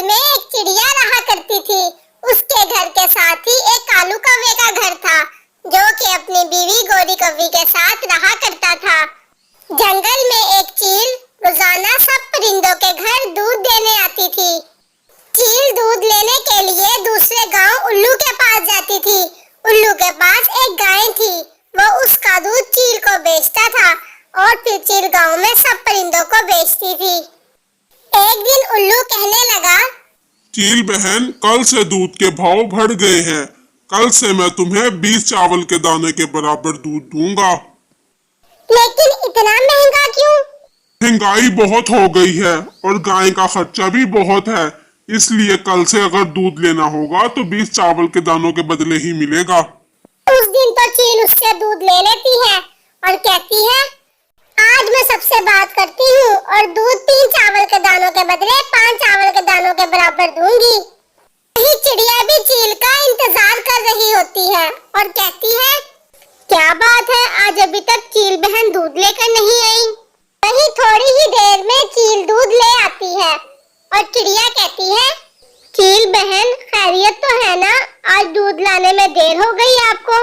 में एक चिड़िया रहा करती थी। उसके घर के साथ ही एक कालू कौवे का घर था, जो कि अपनी बीवी गोरी कौवी के साथ रहा करता था। जंगल में एक चील रोजाना सब परिंदों के घर दूध देने आती थी। चील दूध लेने के लिए दूसरे गांव उल्लू के पास जाती थी। उल्लू के पास एक गाय थी, वो उसका दूध चील को बेचता था और फिर चील गांव में सब परिंदों को बेचती थी। एक दिन उल्लू कहने लगा, चील बहन, कल से दूध के भाव बढ़ गए हैं। कल से मैं तुम्हें 20 चावल के दाने के बराबर दूध दूंगा। लेकिन इतना महंगा क्यों? महंगाई बहुत हो गई है और गाय का खर्चा भी बहुत है, इसलिए कल से अगर दूध लेना होगा तो 20 चावल के दानों के बदले ही मिलेगा। उस दिन तो चील उससे दूध ले लेती है और कहती है, आज मैं सबसे बात करती हूँ और दूध 3 चावल के दानों के बदले 5 चावल के दानों के बराबर दूंगी। वही चिड़िया भी चील का इंतजार कर रही होती है और कहती है, क्या बात है, आज अभी तक चील बहन दूध लेकर नहीं आई। वही थोड़ी ही देर में चील दूध ले आती है और चिड़िया कहती है, चील बहन खैरियत तो है ना, आज दूध लाने में देर हो गई आपको।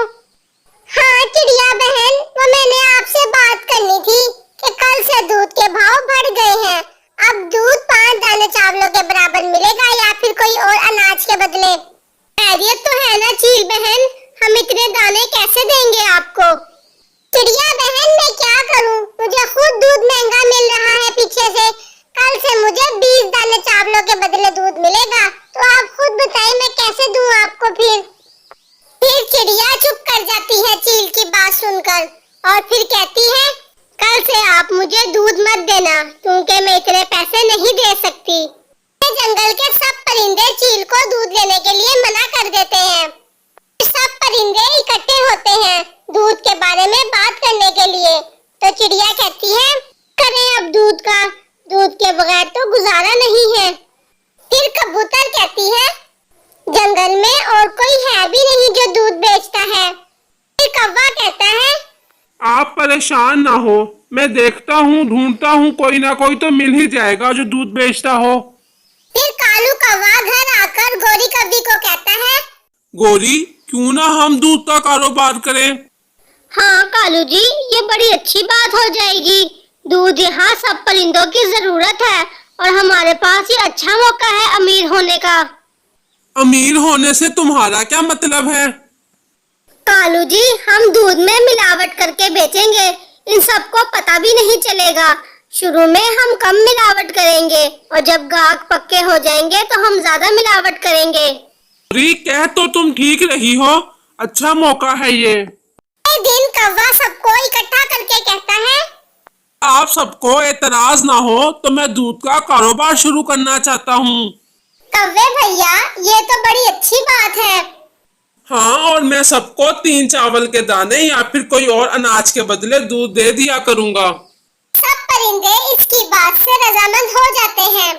हाँ चिड़िया बहन, वो मैंने आपसे बात करनी थी कि कल से दूध के भाव बढ़ गए हैं। अब दूध 5 दाने चावलों के बराबर मिलेगा या फिर कोई और अनाज के बदले। खैरियत तो है ना चील बहन, हम इतने दाने कैसे देंगे आपको। चिड़िया बहन मैं क्या करूं, मुझे खुद दूध महंगा मिल रहा है पीछे से। कल से मुझे 20 दाने चावलों के बदले दूध मिलेगा, तो आप खुद बताइए मैं कैसे दूं आपको। फिर चिड़िया चुप कर जाती है चील की बात सुनकर और फिर कहती है, कल से आप मुझे दूध मत देना क्योंकि मैं इतने पैसे नहीं दे सकती। जंगल के सब परिंदे चील को दूध लेने के लिए मना कर देते हैं। सब परिंदे इकट्ठे होते हैं दूध के बारे में बात करने के लिए। तो चिड़िया कहती है, करें अब दूध के बगैर तो गुजारा नहीं है। फिर कबूतर कहती है, जंगल में और कोई है भी नहीं जो दूध बेचता है। फिर कौवा कहता है, आप परेशान ना हो, मैं देखता हूँ, ढूंढता हूँ, कोई ना कोई तो मिल ही जाएगा जो दूध बेचता हो। फिर कालू कौवा घर आकर गोरी कौवी को कहता है, गोरी, क्यों ना हम दूध का कारोबार करें। हाँ कालू जी, ये बड़ी अच्छी बात हो जाएगी। दूध यहाँ सब परिंदों की जरूरत है और हमारे पास ये अच्छा मौका है अमीर होने का। अमीर होने से तुम्हारा क्या मतलब है? कालू जी, हम दूध में मिलावट करके बेचेंगे, इन सबको पता भी नहीं चलेगा। शुरू में हम कम मिलावट करेंगे और जब गाहक पक्के हो जाएंगे तो हम ज्यादा मिलावट करेंगे। गोरी, कह तो तुम ठीक रही हो, अच्छा मौका है ये। एक दिन कौवा सबको इकट्ठा करके कहता है, आप सबको एतराज ना हो तो मैं दूध का कारोबार शुरू करना चाहता हूँ। कौवे भैया, ये तो बड़ी अच्छी बात है। हाँ, और मैं सबको 3 चावल के दाने या फिर कोई और अनाज के बदले दूध दे दिया करूँगा। सब परिंदे इसकी बात से रजामंद हो जाते हैं।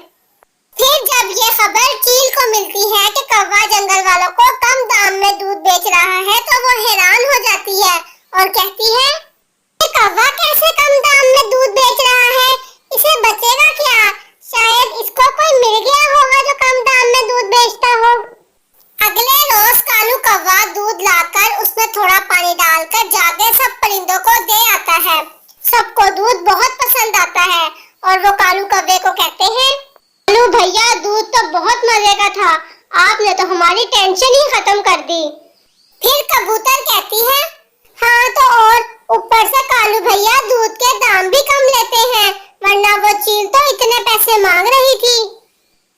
फिर जब ये खबर चील को मिलती है कि कौवा जंगल वालों को कम दाम में दूध बेच रहा है तो वो हैरान हो जाती है और कहती है, ये कौवा कैसे कम दाम में दूध बेच रहा है, इसे बचेगा क्या? शायद इसको कोई मिल गया होगा जो कम दाम में दूध बेचता हो। अगले रोज कालू कौवा दूध लाकर उसमें थोड़ा पानी डालकर जाके सब परिंदों को दे आता है। सबको दूध बहुत पसंद आता है और वो कालू कौवे को कहते हैं, कालू भैया, दूध तो बहुत मजे का था, आपने तो हमारी टेंशन ही खत्म कर दी। फिर कबूतर कहती है, हाँ तो और ऊपर से कालू भैया दूध के दाम भी कम लेते हैं, वरना वो चील तो इतने पैसे मांग रही थी।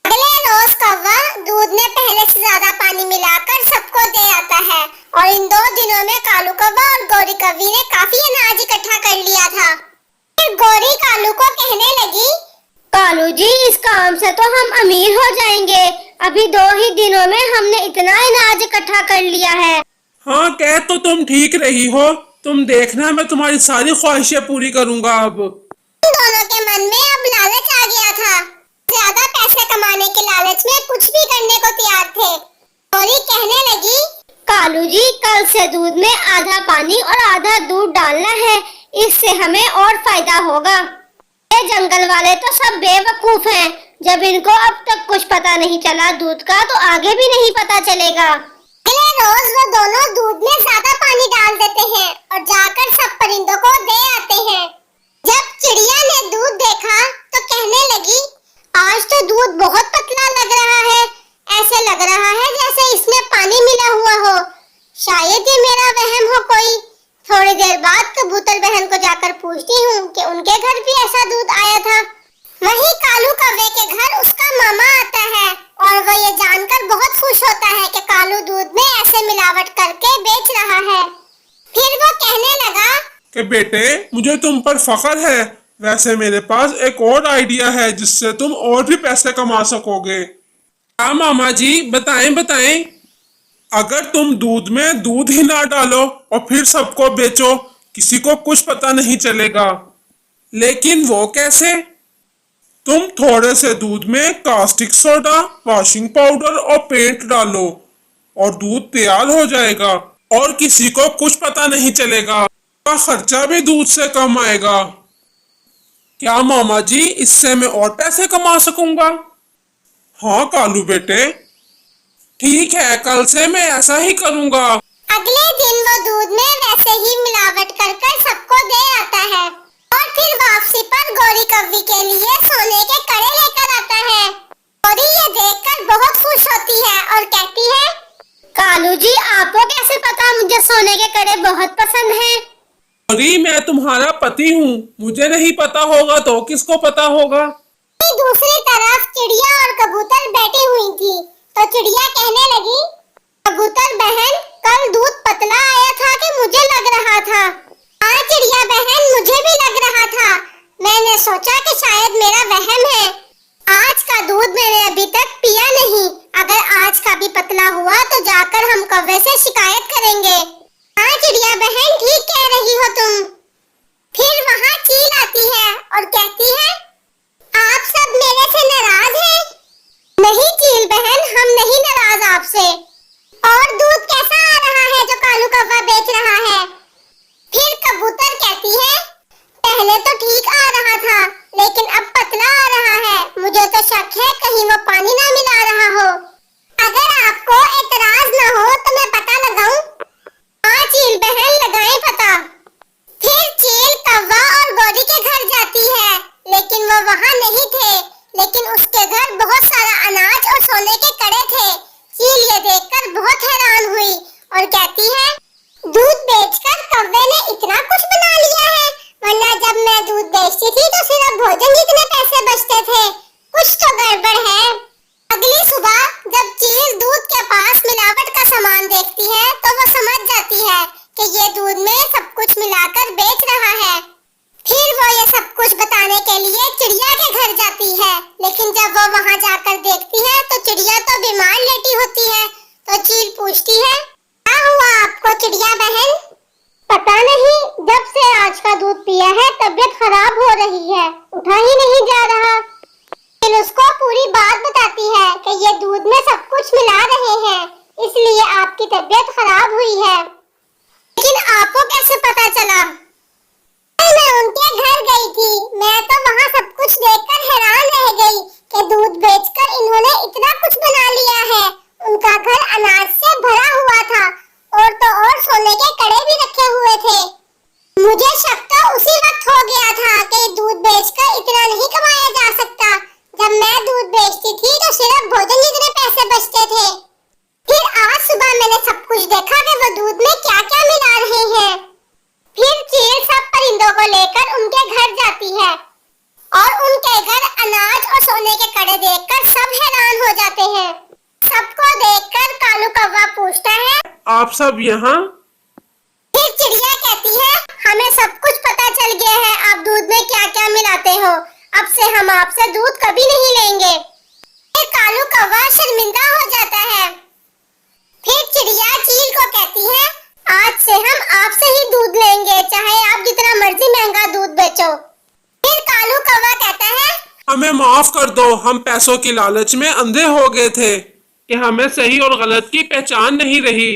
अगले रोज कौवा दूध में पहले से ज्यादा पानी मिलाकर सबको दे आता है और इन 2 दिनों में कालू कौवा और गोरी कौवी ने काफी अनाज इकट्ठा कर लिया था। फिर गोरी कालू को कहने लगी, कालू जी, इस काम से तो हम अमीर हो जाएंगे, अभी 2 ही दिनों में हमने इतना अनाज इकट्ठा कर लिया है। हाँ, कह तो तुम ठीक रही हो, तुम देखना मैं तुम्हारी सारी ख्वाहिशें पूरी करूँगा। अब दोनों के मन में अब लालच आ गया था। ज्यादा पैसे कमाने के लालच में कुछ भी करने को तैयार थे। गोरी कहने लगी, कालू जी, कल से दूध में आधा पानी और आधा दूध डालना है, इससे हमें और फायदा होगा। ये जंगल वाले तो सब बेवकूफ हैं, जब इनको अब तक कुछ पता नहीं चला दूध का, तो आगे भी नहीं पता चलेगा। अगले रोज वो दोनों दूध में ज्यादा पानी डाल देते हैं और जाकर सब परिंदों को दे आते हैं। जब चिड़िया ने दूध देखा तो कहने लगी, आज तो दूध बहुत पतला लग रहा है, ऐसे लग रहा है जैसे इसमें पानी मिला हुआ हो। शायद ये मेरा वहम हो कोई। थोड़ी देर बाद कबूतर बहन को जाकर पूछती हूँ कि उनके घर भी ऐसा दूध आया था। वहीं कालू कौवे के घर उसका मामा आता है और वो ये जानकर बहुत खुश होता है कि कालू दूध में ऐसे मिलावट करके बेच रहा है। फिर वो कहने लगा कि बेटे, मुझे तुम पर फख्र है। वैसे मेरे पास एक और आइडिया है जिससे तुम और भी पैसे कमा सकोगे। हाँ मामा जी, बताएं बताएं। अगर तुम दूध में दूध ही ना डालो और फिर सबको बेचो, किसी को कुछ पता नहीं चलेगा। लेकिन वो कैसे? तुम थोड़े से दूध में कास्टिक सोडा, वॉशिंग पाउडर और पेंट डालो और दूध तैयार हो जाएगा और किसी को कुछ पता नहीं चलेगा। का खर्चा भी दूध से कम आएगा। क्या मामा जी, इससे मैं और पैसे कमा सकूंगा? हाँ कालू बेटे, ठीक है, कल से मैं ऐसा ही करूंगा। अगले दिन वो दूध में वैसे ही मिलावट कर कर सबको दे आता है और फिर वापसी पर गौरी कव्वी के लिए सोने के कड़े लेकर आता है। गौरी ये देखकर बहुत खुश होती है और कहती है, कालू जी, आपको कैसे पता मुझे सोने के कड़े बहुत पसंद हैं? गौरी, मैं तुम्हारा पति हूँ, मुझे नहीं पता होगा तो किसको पता होगा? दूसरी तरफ चिड़िया और कबूतर बैठी हुई थी तो चिड़िया कहने लगी, कबूतर बहन, कल दूध पतला आया था कि मुझे लग रहा था? हाँ चिड़िया बहन, मुझे भी लग रहा था। मैंने सोचा कि शायद मेरा वहम है। आज का दूध मैंने अभी तक पिया नहीं। अगर आज का भी पतला हुआ तो जाकर हम कौवे से शिकायत करेंगे। हाँ चिड़िया बहन, ठीक कह रही हो तुम। फिर वहाँ चील आती है और कहती है, आप सब मेरे से नाराज हैं? नहीं चील बहन, हम नहीं नाराज आपसे। और दूध कैसा आ रहा है जो कालू कौवा बेच रहा है? फिर कबूतर कहती है, पहले तो ठीक आ रहा था लेकिन अब पतला आ रहा है। मुझे तो शक है कहीं वो पानी ना मिला रहा हो। अगर आपको एतराज न हो तो मैं पता लगाऊं? हाँ चील बहन, लगाएं पता। फिर चील कौवा और गौरी के घर जाती है लेकिन वो वहाँ नहीं थे, लेकिन उसके घर बहुत सारा अनाज और सोने के कड़े थे। चील ये देखकर बहुत हैरान हुई और कहती है, दूध बेचकर कौवे ने इतना कुछ बना लिया है, वरना जब मैं दूध बेचती थी तो सिर्फ भोजन जितने पैसे बचते थे। कुछ तो गड़बड़ है। अगली सुबह जब चील दूध के पास मिलावट का सामान देखती है तो वो समझ जाती है कि ये दूध में सब कुछ मिलाकर बेच रहा है। फिर वो ये सब कुछ बताने के लिए चिड़िया के घर जाती है, लेकिन जब वो वहाँ जाकर देखती है तो चिड़िया तो बीमार लेटी होती है। तो चील पूछती है, क्या हुआ आपको चिड़िया बहन? पता नहीं, जब से आज का दूध पिया है तबीयत खराब हो रही है, उठा ही नहीं जा रहा। चील उसको पूरी बात बताती है कि ये दूध में सब कुछ मिला रहे हैं, इसलिए आपकी तबीयत खराब हुई है। लेकिन आपको कैसे पता चला? मैं उनके घर गई थी, मैं तो वहाँ सब कुछ देखकर हैरान रह गई कि दूध बेचकर इन्होंने इतना कुछ बना लिया है। उनका घर अनाज से भरा हुआ था और तो और सोने के कड़े भी रखे हुए थे। मुझे शक तो उसी वक्त हो गया था कि दूध बेचकर इतना नहीं कमाया जा सकता। जब मैं दूध बेचती थी तो सिर्फ भोजन जितने पैसे बचते थे। फिर आज सुबह मैंने सब कुछ देखा कि वो दूध में क्या क्या मिला रहे हैं। फिर चील सब परिंदों को लेकर उनके घर जाती है और उनके घर अनाज और सोने के कड़े देखकर सब हैरान हो जाते हैं। सबको देखकर कालू कौवा पूछता है, आप सब यहाँ? फिर चिड़िया कहती है, हमें सब कुछ पता चल गया है आप दूध में क्या क्या मिलाते हो। अब से हम आपसे दूध कभी नहीं लेंगे। फिर कालू कौवा शर्मिंदा हो जाता है। फिर चिड़िया चील को कहती है, आज से हम आपसे ही दूध लेंगे, चाहे आप जितना मर्जी महंगा दूध बेचो। फिर कालू कौवा कहता है, हमें माफ कर दो, हम पैसों की लालच में अंधे हो गए थे कि हमें सही और गलत की पहचान नहीं रही।